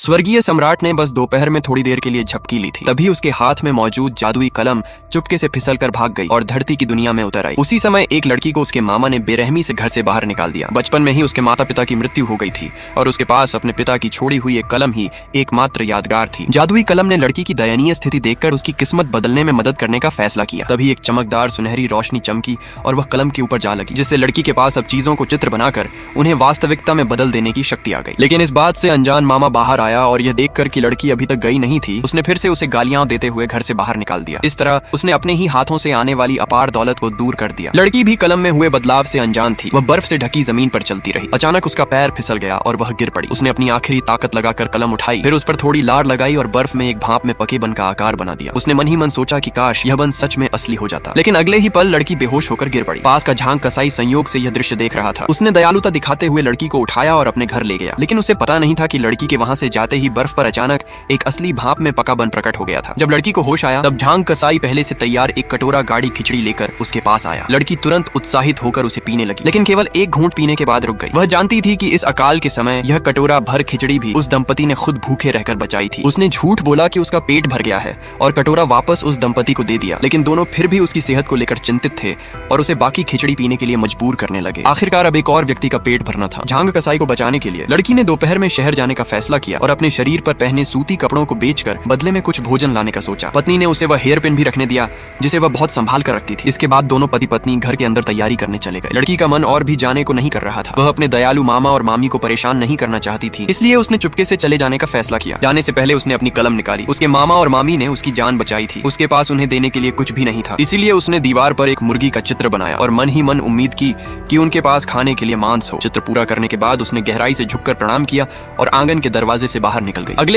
स्वर्गीय सम्राट ने बस दोपहर में थोड़ी देर के लिए झपकी ली थी, तभी उसके हाथ में मौजूद जादुई कलम चुपके से फिसलकर भाग गई और धरती की दुनिया में उतर आई। उसी समय एक लड़की को उसके मामा ने बेरहमी से घर से बाहर निकाल दिया। बचपन में ही उसके माता पिता की मृत्यु हो गई थी और उसके पास अपने पिता की छोड़ी हुई एक कलम ही एकमात्र यादगार थी। जादुई कलम ने लड़की की दयनीय स्थिति देखकर उसकी किस्मत बदलने में मदद करने का फैसला किया। तभी एक चमकदार सुनहरी रोशनी चमकी और वह कलम के ऊपर जा लगी, जिससे लड़की के पास अब चीजों को चित्र बनाकर उन्हें वास्तविकता में बदल देने की शक्ति आ गई। लेकिन इस बात से अनजान मामा बाहर आया और यह देखकर कि लड़की अभी तक गई नहीं थी, उसने फिर से उसे गालियां देते हुए घर से बाहर निकाल दिया। इस तरह उसने अपने ही हाथों से आने वाली अपार दौलत को दूर कर दिया। लड़की भी कलम में हुए बदलाव से अनजान थी। वह बर्फ से ढकी जमीन पर चलती रही। अचानक उसका पैर फिसल गया और वह गिर पड़ी। उसने अपनी आखिरी ताकत लगाकर कलम उठाई, फिर उस पर थोड़ी लार लगाई और बर्फ में एक भाप में पके बन का आकार बना दिया। उसने मन ही मन सोचा कि काश यह बन सच में असली हो जाता। लेकिन अगले ही पल लड़की बेहोश होकर गिर पड़ी। पास का झांग कसाई संयोग से यह दृश्य देख रहा था। उसने दयालुता दिखाते हुए लड़की को उठाया और अपने घर ले गया। लेकिन उसे पता नहीं था कि लड़की के वहां से जाते ही बर्फ पर अचानक एक असली भाप में पका बन प्रकट हो गया था। जब लड़की को होश आया तब झांग कसाई पहले से तैयार एक कटोरा गाढ़ी खिचड़ी लेकर उसके पास आया। लड़की तुरंत उत्साहित होकर उसे पीने लगी, लेकिन केवल एक घूंट पीने के बाद रुक गई। वह जानती थी कि इस अकाल के समय यह कटोरा भर खिचड़ी भी उस दंपति ने खुद भूखे रहकर बचाई थी। उसने झूठ बोला कि उसका पेट भर गया है और कटोरा वापस उस दंपति को दे दिया, लेकिन दोनों फिर भी उसकी सेहत को लेकर चिंतित थे और उसे बाकी खिचड़ी पीने के लिए मजबूर करने लगे। आखिरकार अब एक और व्यक्ति का पेट भरना था। झांग कसाई को बचाने के लिए लड़की ने दोपहर में शहर जाने का फैसला किया और अपने शरीर पर पहने सूती कपड़ों को बेचकर बदले में कुछ भोजन लाने का सोचा। पत्नी ने उसे वह हेयर पिन भी रखने दिया जिसे वह बहुत संभाल कर रखती थी। इसके बाद दोनों पति पत्नी घर के अंदर तैयारी करने चले गए। लड़की का मन और भी जाने को नहीं कर रहा था। वह अपने दयालु मामा और मामी को परेशान नहीं करना चाहती थी, इसलिए उसने चुपके से चले जाने का फैसला किया। जाने से पहले उसने अपनी कलम निकाली। उसके मामा और मामी ने उसकी जान बचाई थी। उसके पास उन्हें देने के लिए कुछ भी नहीं था, इसीलिए उसने दीवार पर एक मुर्गी का चित्र बनाया और मन ही मन उम्मीद की कि उनके पास खाने के लिए मांस हो। चित्र पूरा करने के बाद उसने गहराई से झुककर प्रणाम किया और आंगन के दरवाजे से बाहर निकल गई। अगले